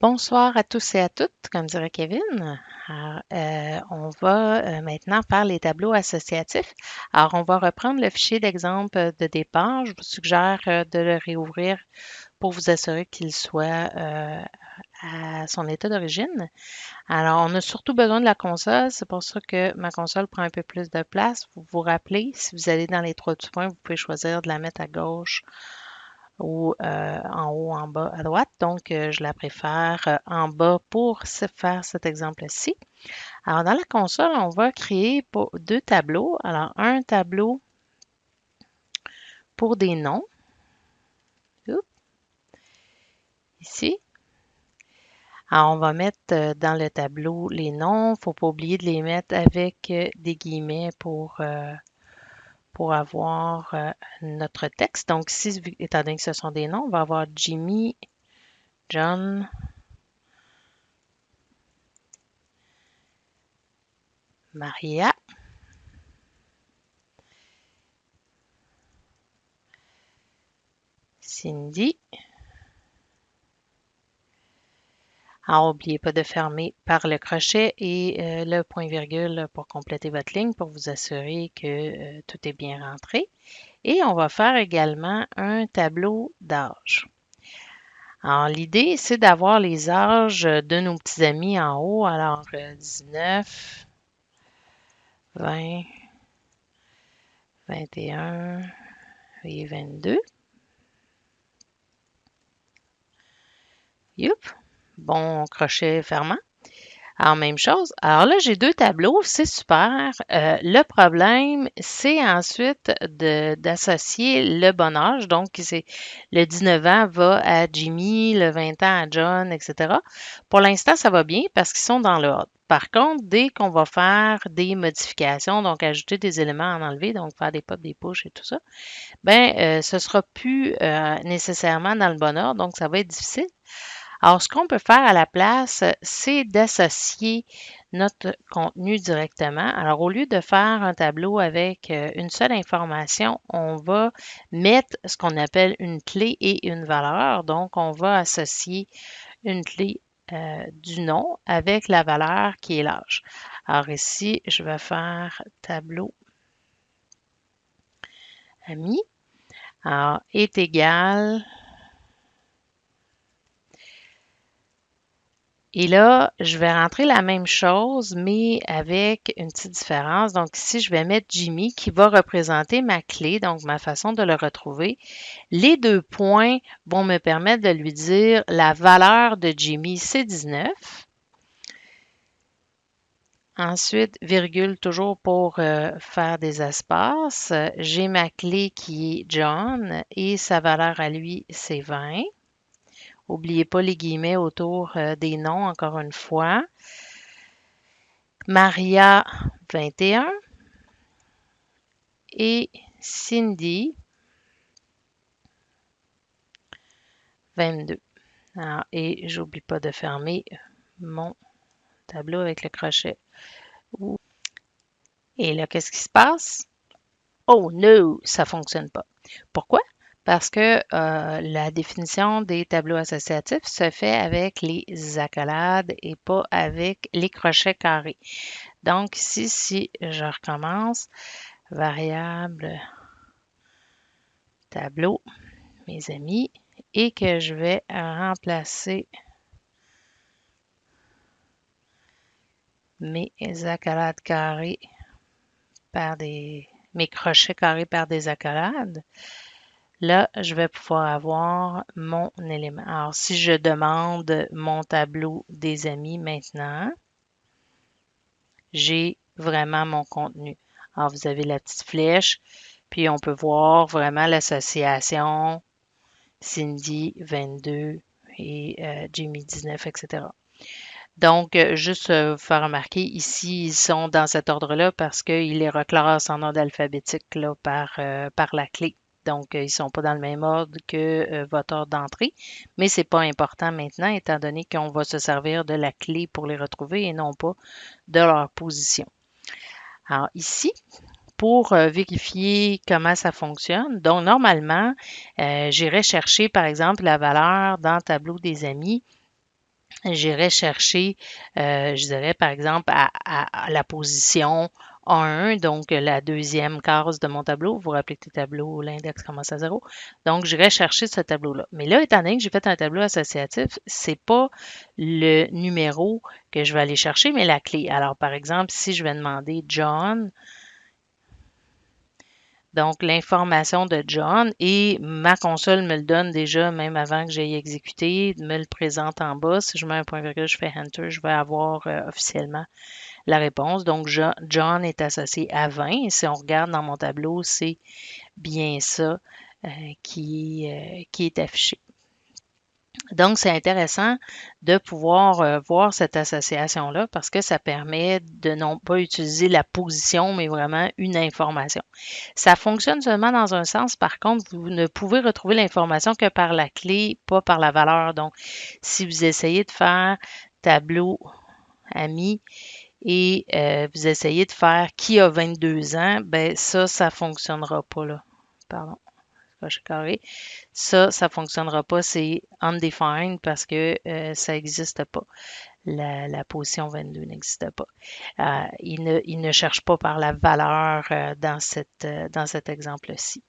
Bonsoir à tous et à toutes, comme dirait Kevin. Alors, on va maintenant faire les tableaux associatifs. Alors, on va reprendre le fichier d'exemple de départ. Je vous suggère de le réouvrir pour vous assurer qu'il soit à son état d'origine. Alors, on a surtout besoin de la console. C'est pour ça que ma console prend un peu plus de place. Vous vous rappelez, si vous allez dans les trois petits points, vous pouvez choisir de la mettre à gauche ou en haut, en bas, à droite. Donc, je la préfère en bas pour faire cet exemple-ci. Alors, dans la console, on va créer deux tableaux. Alors, un tableau pour des noms, oups, ici. Alors, on va mettre dans le tableau les noms. Il ne faut pas oublier de les mettre avec des guillemets pour avoir notre texte. Donc, ici, étant donné que ce sont des noms, on va avoir Jimmy, John, Maria, Cindy. Alors, n'oubliez pas de fermer par le crochet et le point-virgule pour compléter votre ligne pour vous assurer que tout est bien rentré. Et on va faire également un tableau d'âge. Alors, l'idée, c'est d'avoir les âges de nos petits amis en haut. Alors, 19, 20, 21 et 22. Youp! Bon crochet fermant. Alors, même chose. Alors là, j'ai deux tableaux, c'est super. Le problème, c'est ensuite d'associer le bon âge. Donc, c'est le 19 ans va à Jimmy, le 20 ans à John, etc. Pour l'instant, ça va bien parce qu'ils sont dans l'ordre. Par contre, dès qu'on va faire des modifications, donc ajouter des éléments, en enlever, donc faire des pops, des push et tout ça, ben, ce sera plus nécessairement dans le bon ordre, donc ça va être difficile. Alors, ce qu'on peut faire à la place, c'est d'associer notre contenu directement. Alors, au lieu de faire un tableau avec une seule information, on va mettre ce qu'on appelle une clé et une valeur. Donc, on va associer une clé du nom avec la valeur qui est l'âge. Alors ici, je vais faire tableau ami. Alors, est égal. Et là, je vais rentrer la même chose, mais avec une petite différence. Donc ici, je vais mettre Jimmy qui va représenter ma clé, donc ma façon de le retrouver. Les deux points vont me permettre de lui dire la valeur de Jimmy, c'est 19. Ensuite, virgule toujours pour faire des espaces. J'ai ma clé qui est John et sa valeur à lui, c'est 20. N'oubliez pas les guillemets autour des noms, encore une fois. Maria, 21. Et Cindy, 22. Alors, et j'oublie pas de fermer mon tableau avec le crochet. Et là, qu'est-ce qui se passe? Oh no, ça ne fonctionne pas. Pourquoi? Parce que la définition des tableaux associatifs se fait avec les accolades et pas avec les crochets carrés. Donc ici, si je recommence, variable tableau, mes amis, et que je vais remplacer mes accolades carrées par mes crochets carrés par des accolades, là, je vais pouvoir avoir mon élément. Alors, si je demande mon tableau des amis maintenant, j'ai vraiment mon contenu. Alors, vous avez la petite flèche, puis on peut voir vraiment l'association Cindy 22 et Jimmy 19, etc. Donc, juste vous faire remarquer, ici, ils sont dans cet ordre-là parce qu'ils les reclassent en ordre alphabétique là, par la clé. Donc, ils ne sont pas dans le même ordre que votre ordre d'entrée, mais ce n'est pas important maintenant, étant donné qu'on va se servir de la clé pour les retrouver et non pas de leur position. Alors, ici, pour vérifier comment ça fonctionne, donc normalement, j'irai chercher, par exemple, la valeur dans le tableau des amis J'irais chercher, je dirais par exemple à la position A1, donc la deuxième case de mon tableau. Vous vous rappelez que les tableaux, l'index commence à 0. Donc, j'irais chercher ce tableau-là. Mais là, étant donné que j'ai fait un tableau associatif, c'est pas le numéro que je vais aller chercher, mais la clé. Alors, par exemple, si je vais demander John, donc, l'information de John et ma console me le donne déjà, même avant que j'aie exécuté, me le présente en bas. Si je mets un point virgule, je fais Enter, je vais avoir officiellement la réponse. Donc, John est associé à 20. Et si on regarde dans mon tableau, c'est bien ça qui est affiché. Donc, c'est intéressant de pouvoir voir cette association-là parce que ça permet de non pas utiliser la position, mais vraiment une information. Ça fonctionne seulement dans un sens. Par contre, vous ne pouvez retrouver l'information que par la clé, pas par la valeur. Donc, si vous essayez de faire tableau ami et vous essayez de faire qui a 22 ans, ben ça fonctionnera pas là. Pardon, coche carré. Ça fonctionnera pas. C'est undefined parce que ça n'existe pas. La position 22 n'existe pas. Il ne cherche pas par la valeur dans cet exemple-ci.